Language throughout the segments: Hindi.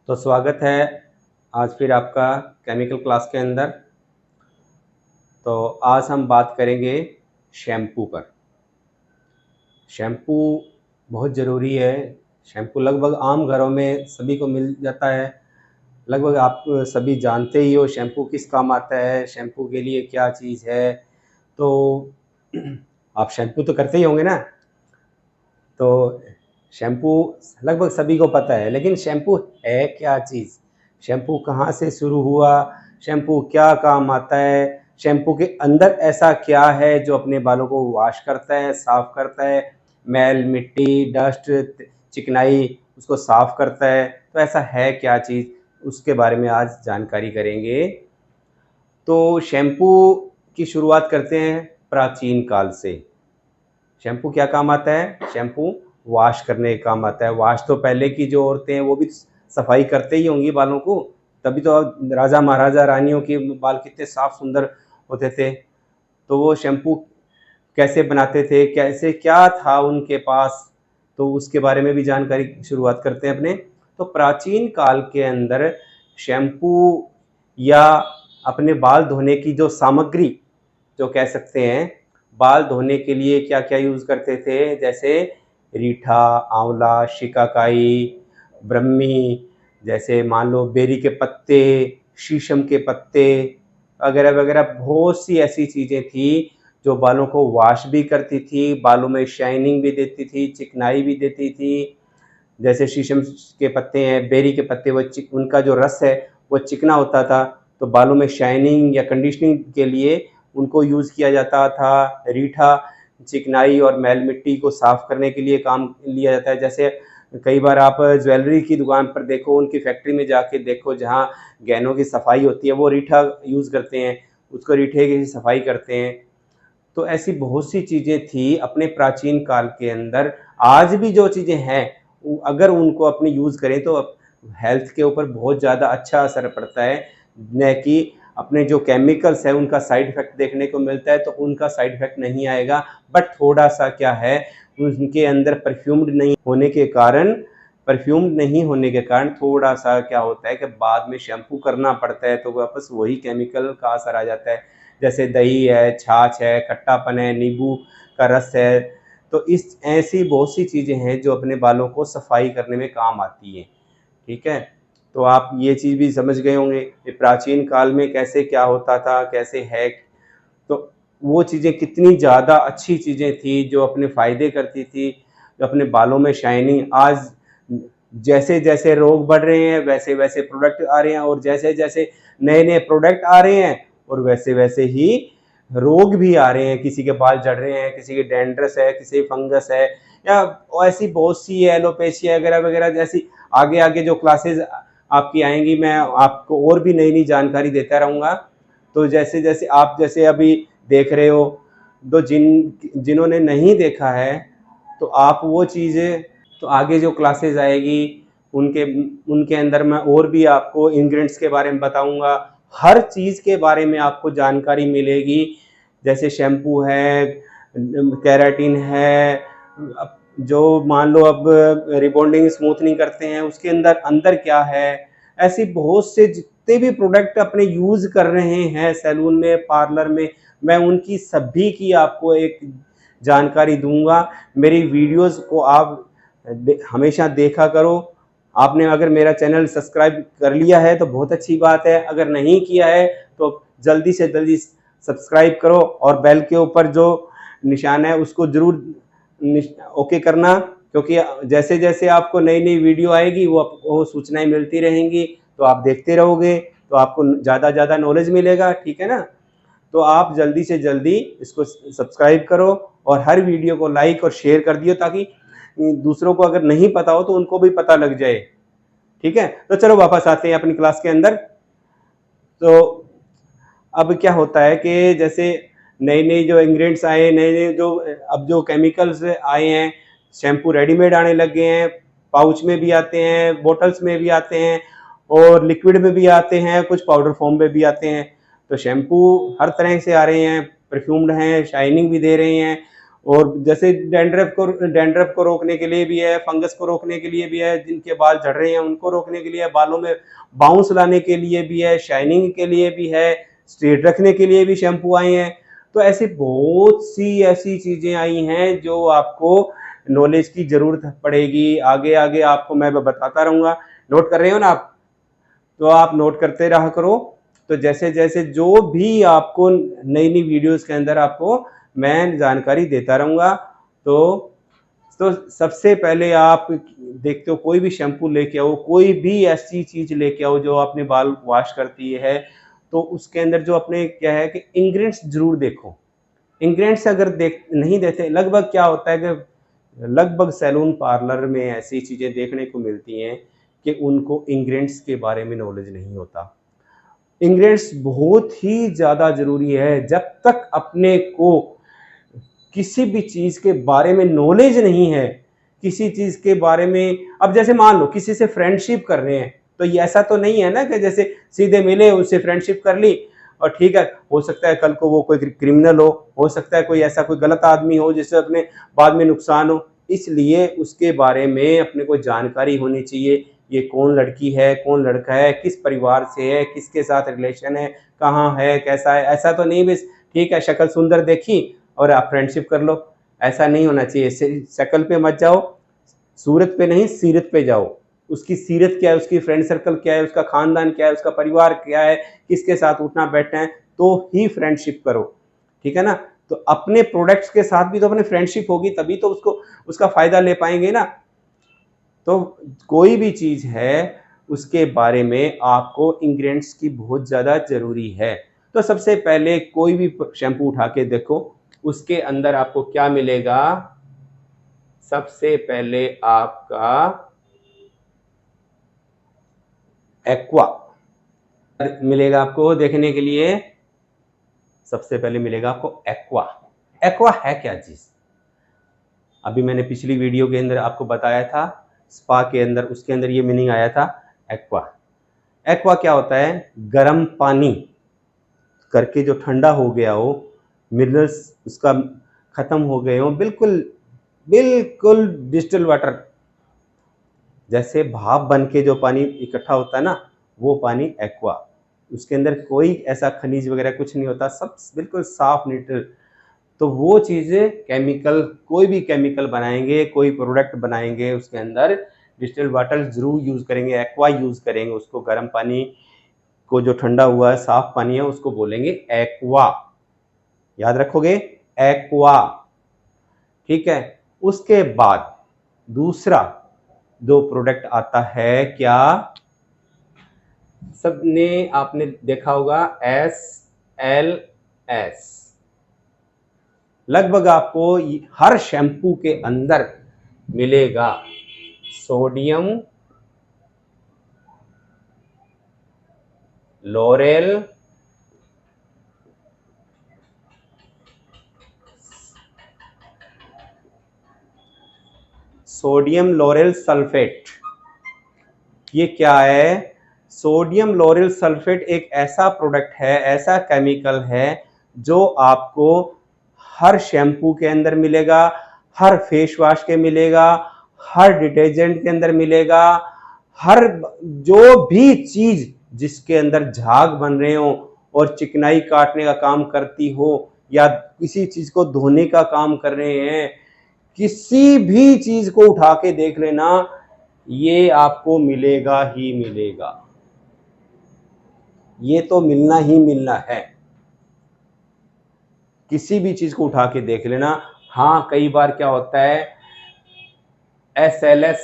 तो स्वागत है आज फिर आपका केमिकल क्लास के अंदर। तो आज हम बात करेंगे शैम्पू पर। शैम्पू बहुत ज़रूरी है। शैम्पू लगभग आम घरों में सभी को मिल जाता है। लगभग आप सभी जानते ही हो शैम्पू किस काम आता है, शैम्पू के लिए क्या चीज़ है। तो आप शैम्पू तो करते ही होंगे ना। तो शैम्पू लगभग सभी को पता है, लेकिन शैम्पू है क्या चीज़, शैम्पू कहाँ से शुरू हुआ, शैम्पू क्या काम आता है, शैम्पू के अंदर ऐसा क्या है जो अपने बालों को वॉश करता है, साफ़ करता है, मैल मिट्टी डस्ट चिकनाई उसको साफ़ करता है। तो ऐसा है क्या चीज़, उसके बारे में आज जानकारी करेंगे। तो शैम्पू की शुरुआत करते हैं प्राचीन काल से। शैम्पू क्या काम आता है? शैम्पू वॉश करने का काम आता है। वॉश तो पहले की जो औरतें हैं वो भी सफाई करते ही होंगी बालों को, तभी तो राजा महाराजा रानियों के बाल कितने साफ सुंदर होते थे। तो वो शैम्पू कैसे बनाते थे, कैसे क्या था उनके पास, तो उसके बारे में भी जानकारी शुरुआत करते हैं अपने। तो प्राचीन काल के अंदर शैम्पू या अपने बाल धोने की जो सामग्री जो कह सकते हैं, बाल धोने के लिए क्या क्या यूज़ करते थे, जैसे रीठा, आंवला, शिकाकाई, ब्रह्मी, जैसे मान लो बेरी के पत्ते, शीशम के पत्ते वगैरह वगैरह बहुत सी ऐसी चीज़ें थी जो बालों को वॉश भी करती थी, बालों में शाइनिंग भी देती थी, चिकनाई भी देती थी। जैसे शीशम के पत्ते हैं, बेरी के पत्ते, वो उनका जो रस है वो चिकना होता था, तो बालों में शाइनिंग या कंडीशनिंग के लिए उनको यूज़ किया जाता था। रीठा चिकनाई और मैल मिट्टी को साफ़ करने के लिए काम लिया जाता है। जैसे कई बार आप ज्वेलरी की दुकान पर देखो, उनकी फैक्ट्री में जाके देखो, जहाँ गहनों की सफाई होती है वो रीठा यूज़ करते हैं, उसको रीठे की सफाई करते हैं। तो ऐसी बहुत सी चीज़ें थी अपने प्राचीन काल के अंदर। आज भी जो चीज़ें हैं अगर उनको अपने यूज़ करें तो हेल्थ के ऊपर बहुत ज़्यादा अच्छा असर पड़ता है, न कि अपने जो केमिकल्स है उनका साइड इफ़ेक्ट देखने को मिलता है तो उनका साइड इफ़ेक्ट नहीं आएगा। बट थोड़ा-सा क्या है, उनके अंदर परफ्यूम्ड नहीं होने के कारण थोड़ा-सा क्या होता है कि बाद में शैम्पू करना पड़ता है तो वापस वही केमिकल का असर आ जाता है। जैसे दही है, छाछ है, खट्टापन है, नींबू का रस है। तो इस ऐसी बहुत सी चीज़ें हैं जो अपने बालों को सफाई करने में काम आती हैं। ठीक है? तो आप ये चीज़ भी समझ गए होंगे कि प्राचीन काल में कैसे क्या होता था, कैसे है। तो वो चीज़ें कितनी ज़्यादा अच्छी चीज़ें थी जो अपने फ़ायदे करती थी, जो अपने बालों में शाइनिंग। आज जैसे-जैसे रोग बढ़ रहे हैं वैसे-वैसे प्रोडक्ट आ रहे हैं, और जैसे-जैसे नए-नए प्रोडक्ट आ रहे हैं और वैसे-वैसे ही रोग भी आ रहे हैं। किसी के बाल झड़ रहे हैं, किसी के डैंड्रस है, किसी फंगस है, या ऐसी बहुत सी एलोपेशिया वगैरह-वगैरह जैसी आगे-आगे जो क्लासेस आपकी आएँगी, मैं आपको और भी नई-नई जानकारी देता रहूँगा। तो जैसे-जैसे आप जैसे अभी देख रहे हो, तो जिन्होंने नहीं देखा है, तो आप वो चीज़ें, तो आगे जो क्लासेस आएगी उनके उनके अंदर मैं और भी आपको इंग्रेडिएंट्स के बारे में बताऊँगा। हर चीज़ के बारे में आपको जानकारी मिलेगी। जैसे शैम्पू है, केराटिन है, जो मान लो अब रिबॉन्डिंग स्मूथनिंग करते हैं उसके अंदर अंदर क्या है। ऐसी बहुत से जितने भी प्रोडक्ट अपने यूज़ कर रहे हैं सैलून में, पार्लर में, मैं उनकी सभी की आपको एक जानकारी दूंगा। मेरी वीडियोस को आप हमेशा देखा करो। आपने अगर मेरा चैनल सब्सक्राइब कर लिया है तो बहुत अच्छी बात है, अगर नहीं किया है तो जल्दी से जल्दी सब्सक्राइब करो और बेल के ऊपर जो निशान है उसको ज़रूर ओके करना, क्योंकि जैसे जैसे आपको नई नई वीडियो आएगी वो सूचनाएं मिलती रहेंगी, तो आप देखते रहोगे तो आपको ज़्यादा नॉलेज मिलेगा। ठीक है ना? तो आप जल्दी से जल्दी इसको सब्सक्राइब करो और हर वीडियो को लाइक और शेयर कर दियो, ताकि दूसरों को अगर नहीं पता हो तो उनको भी पता लग जाए। ठीक है? तो चलो वापस आते हैं अपनी क्लास के अंदर। तो अब क्या होता है कि जैसे नए नए जो इंग्रेडिएंट्स आए, नए नए जो अब जो केमिकल्स आए हैं, शैम्पू रेडीमेड आने लग गए हैं, पाउच में भी आते हैं, बोटल्स में भी आते हैं, और लिक्विड में भी आते हैं, कुछ पाउडर फॉर्म में भी आते हैं। तो शैम्पू हर तरह से आ रहे हैं, परफ्यूम्ड हैं, शाइनिंग भी दे रहे हैं, और जैसे डैंड्रफ को रोकने के लिए भी है, फंगस को रोकने के लिए भी है, जिनके बाल झड़ रहे हैं उनको रोकने के लिए है, बालों में बाउंस लाने के लिए भी है, शाइनिंग के लिए भी है, स्ट्रेट रखने के लिए भी शैम्पू आए हैं। तो ऐसी बहुत सी ऐसी चीज़ें आई हैं जो आपको नॉलेज की ज़रूरत पड़ेगी। आगे आगे आपको मैं बताता रहूँगा। नोट कर रहे हो ना आप? तो आप नोट करते रहा करो। तो जैसे जैसे जो भी आपको नई नई वीडियोस के अंदर आपको मैं जानकारी देता रहूँगा। तो सबसे पहले आप देखते हो कोई भी शैम्पू लेके आओ, कोई भी ऐसी चीज़ लेके आओ जो अपने बाल वॉश करती है, तो उसके अंदर जो अपने क्या है कि इंग्रेडिएंट्स ज़रूर देखो। इंग्रेडिएंट्स अगर नहीं देते, लगभग क्या होता है कि लगभग सैलून पार्लर में ऐसी चीज़ें देखने को मिलती हैं कि उनको इंग्रेडिएंट्स के बारे में नॉलेज नहीं होता। इंग्रेडिएंट्स बहुत ही ज़्यादा ज़रूरी है। जब तक अपने को किसी भी चीज़ के बारे में नॉलेज नहीं है, किसी चीज़ के बारे में, अब जैसे मान लो किसी से फ्रेंडशिप कर रहे हैं, तो ये ऐसा तो नहीं है ना कि जैसे सीधे मिले उससे फ्रेंडशिप कर ली और ठीक है, हो सकता है कल को वो कोई क्रिमिनल हो सकता है कोई ऐसा कोई गलत आदमी हो जिससे अपने बाद में नुकसान हो। इसलिए उसके बारे में अपने को जानकारी होनी चाहिए। ये कौन लड़की है, कौन लड़का है, किस परिवार से है, किसके साथ रिलेशन है, कहाँ है, कैसा है। ऐसा तो नहीं बस ठीक है शक्ल सुंदर देखी और आप फ्रेंडशिप कर लो, ऐसा नहीं होना चाहिए। शक्ल पे मत जाओ, सूरत पे नहीं सीरत पे जाओ। उसकी सीरत क्या है, उसकी फ्रेंड सर्कल क्या है, उसका खानदान क्या है, उसका परिवार क्या है, किसके साथ उठना बैठना है, तो ही फ्रेंडशिप करो। ठीक है ना? तो अपने प्रोडक्ट्स के साथ भी तो अपनी फ्रेंडशिप होगी, तभी तो उसको उसका फायदा ले पाएंगे ना। तो कोई भी चीज़ है उसके बारे में आपको इंग्रेडिएंट्स की बहुत ज़्यादा ज़रूरी है। तो सबसे पहले कोई भी शैम्पू उठा के देखो, उसके अंदर आपको क्या मिलेगा। सबसे पहले आपका एक्वा मिलेगा आपको देखने के लिए। सबसे पहले मिलेगा आपको एक्वा। एक्वा है क्या चीज़? अभी मैंने पिछली वीडियो के अंदर आपको बताया था, स्पा के अंदर, उसके अंदर ये मीनिंग आया था एक्वा। एक्वा क्या होता है? गर्म पानी करके जो ठंडा हो गया हो, मिनरल्स उसका ख़त्म हो गए हो, बिल्कुल बिल्कुल डिस्टिल वाटर, जैसे भाप बन के जो पानी इकट्ठा होता है ना, वो पानी एक्वा। उसके अंदर कोई ऐसा खनिज वगैरह कुछ नहीं होता, सब बिल्कुल साफ न्यूट्रल। तो वो चीज़ें केमिकल, कोई भी केमिकल बनाएंगे, कोई प्रोडक्ट बनाएंगे, उसके अंदर डिस्टिल वाटर ज़रूर यूज़ करेंगे, एक्वा यूज़ करेंगे। उसको गर्म पानी को जो ठंडा हुआ है साफ पानी है उसको बोलेंगे एक्वा। याद रखोगे? एक्वा। ठीक है। उसके बाद दूसरा दो प्रोडक्ट आता है क्या? सबने आपने देखा होगा SLS। लगभग आपको हर शैम्पू के अंदर मिलेगा सोडियम लोरेल सल्फेट। ये क्या है? सोडियम लोरेल सल्फेट एक ऐसा प्रोडक्ट है, ऐसा केमिकल है जो आपको हर शैम्पू के अंदर मिलेगा, हर फेस वॉश के मिलेगा, हर डिटर्जेंट के अंदर मिलेगा, हर जो भी चीज जिसके अंदर झाग बन रहे हो और चिकनाई काटने का काम करती हो या किसी चीज को धोने का काम कर रहे हैं, किसी भी चीज को उठा के देख लेना, ये आपको मिलेगा ही मिलेगा। ये तो मिलना ही मिलना है। किसी भी चीज को उठा के देख लेना। हाँ, कई बार क्या होता है SLS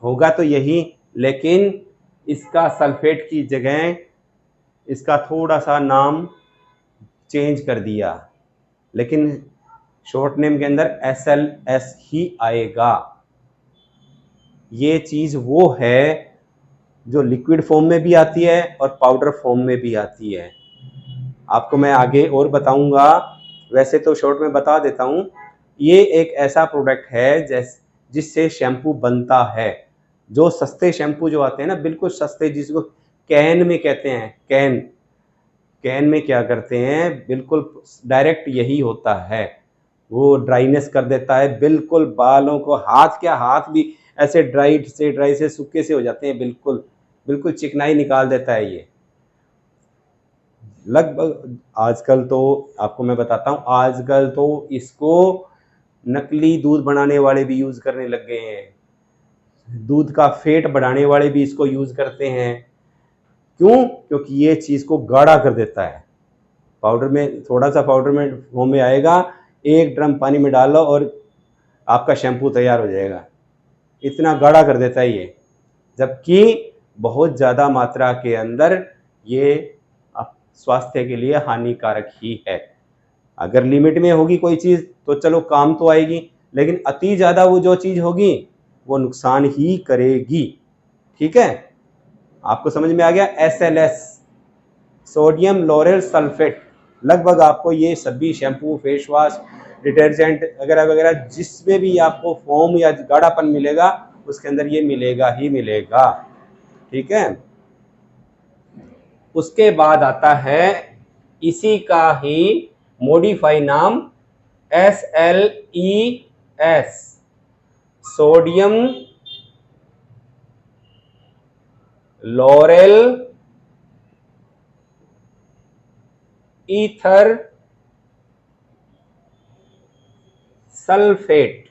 होगा तो यही, लेकिन इसका सल्फेट की जगह इसका थोड़ा सा नाम चेंज कर दिया, लेकिन शॉर्ट नेम के अंदर SLS ही आएगा। ये चीज़ वो है जो लिक्विड फॉर्म में भी आती है और पाउडर फॉर्म में भी आती है। आपको मैं आगे और बताऊंगा, वैसे तो शॉर्ट में बता देता हूँ। ये एक ऐसा प्रोडक्ट है जिससे शैम्पू बनता है। जो सस्ते शैम्पू जो आते हैं ना, बिल्कुल सस्ते, जिसको कैन में कहते हैं, कैन में क्या करते हैं, बिल्कुल डायरेक्ट यही होता है। वो ड्राइनेस कर देता है बिल्कुल बालों को। हाथ क्या, हाथ भी ऐसे ड्राई से सूखे से हो जाते हैं, बिल्कुल बिल्कुल चिकनाई निकाल देता है ये। लगभग आजकल तो आपको मैं बताता हूँ, आजकल तो इसको नकली दूध बनाने वाले भी यूज़ करने लग गए हैं, दूध का फेट बढ़ाने वाले भी इसको यूज़ करते हैं। क्यों? क्योंकि ये चीज़ को गाढ़ा कर देता है। पाउडर में, थोड़ा सा पाउडर में फॉर्म में आएगा, 1 ड्रम पानी में डाल लो और आपका शैम्पू तैयार हो जाएगा। इतना गाढ़ा कर देता है ये, जबकि बहुत ज़्यादा मात्रा के अंदर ये स्वास्थ्य के लिए हानिकारक ही है। अगर लिमिट में होगी कोई चीज़ तो चलो काम तो आएगी, लेकिन अति ज़्यादा वो जो चीज़ होगी वो नुकसान ही करेगी। ठीक है, आपको समझ में आ गया? SLS, sodium lauryl sulphate. लगभग आपको ये सभी शैम्पू, फेस वॉश, डिटर्जेंट वगैरह वगैरह जिसमें भी आपको फोम या गाढ़ापन मिलेगा उसके अंदर ये मिलेगा ही मिलेगा। ठीक है, उसके बाद आता है इसी का ही मॉडिफाई नाम SLES, sodium lauryl ether sulphate,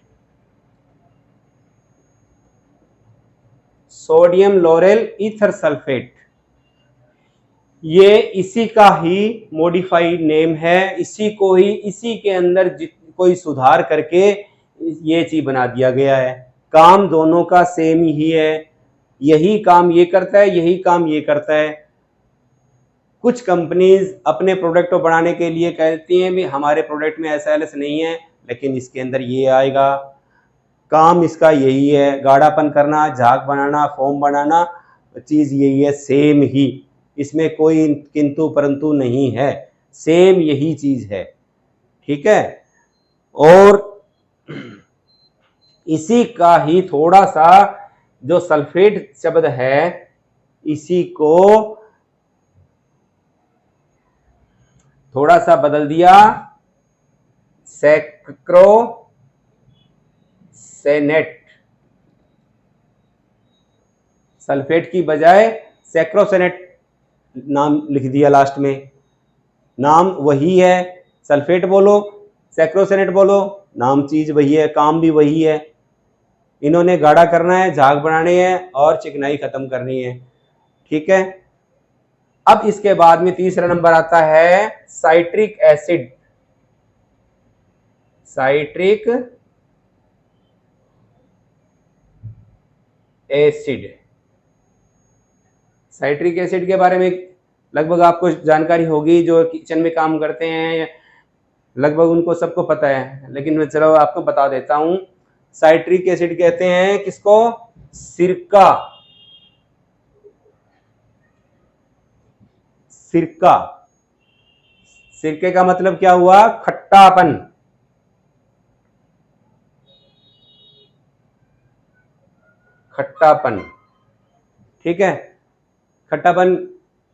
sodium lauryl ether sulphate. ये इसी का ही मॉडिफाइड नेम है, इसी को ही, इसी के अंदर कोई सुधार करके ये चीज बना दिया गया है। काम दोनों का सेम ही है, यही काम ये करता है, यही काम ये करता है। कुछ कंपनीज अपने प्रोडक्ट को बढ़ाने के लिए कहती हैं भी हमारे प्रोडक्ट में SLS नहीं है, लेकिन इसके अंदर ये आएगा। काम इसका यही है, गाढ़ापन करना, झाग बनाना, फोम बनाना, चीज यही है, सेम ही। इसमें कोई किंतु परंतु नहीं है, सेम यही चीज है। ठीक है, और इसी का ही थोड़ा सा जो सल्फेट शब्द है, इसी को थोड़ा सा बदल दिया, सैक्रोसेनेट। सल्फेट की बजाय सैक्रोसेनेट नाम लिख दिया लास्ट में। नाम वही है, सल्फेट बोलो, सैक्रोसेनेट बोलो, नाम चीज वही है, काम भी वही है। इन्होंने गाढ़ा करना है, झाग बनाने हैं और चिकनाई खत्म करनी है। ठीक है, अब इसके बाद में तीसरा नंबर आता है citric acid. Citric acid, citric acid के बारे में लगभग आपको जानकारी होगी, जो किचन में काम करते हैं लगभग उनको सबको पता है, लेकिन मैं चलो आपको बता देता हूं। साइट्रिक एसिड कहते हैं किसको? सिरका। सिरका, सिरके का मतलब क्या हुआ? खट्टापन। खट्टापन, ठीक है, खट्टापन,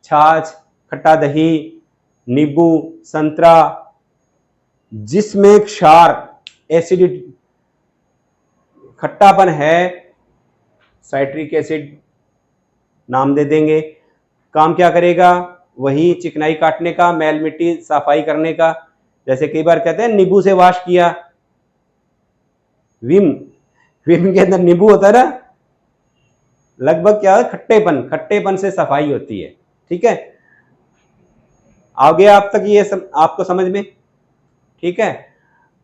छाछ, खट्टा दही, नींबू, संतरा, जिसमें क्षार, एसिडिटी, खट्टापन है, साइट्रिक एसिड नाम दे देंगे। काम क्या करेगा? वही चिकनाई काटने का, मैल मिट्टी सफाई करने का। जैसे कई बार कहते हैं नींबू से वॉश किया, विम, विम के अंदर नींबू होता है ना, लगभग क्या है? खट्टेपन, खट्टेपन से सफाई होती है। ठीक है, आ गया आप तक ये सब आपको समझ में? ठीक है,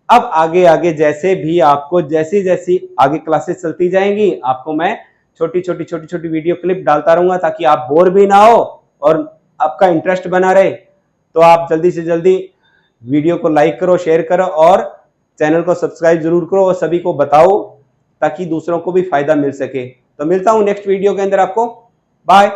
अब आगे आगे जैसे भी आपको जैसी जैसी आगे क्लासेस चलती जाएंगी, आपको मैं छोटी छोटी वीडियो क्लिप डालता रहूंगा, ताकि आप बोर भी ना हो और आपका इंटरेस्ट बना रहे। तो आप जल्दी से जल्दी वीडियो को लाइक करो, शेयर करो और चैनल को सब्सक्राइब जरूर करो और सभी को बताओ, ताकि दूसरों को भी फायदा मिल सके। तो मिलता हूं नेक्स्ट वीडियो के अंदर आपको। बाय।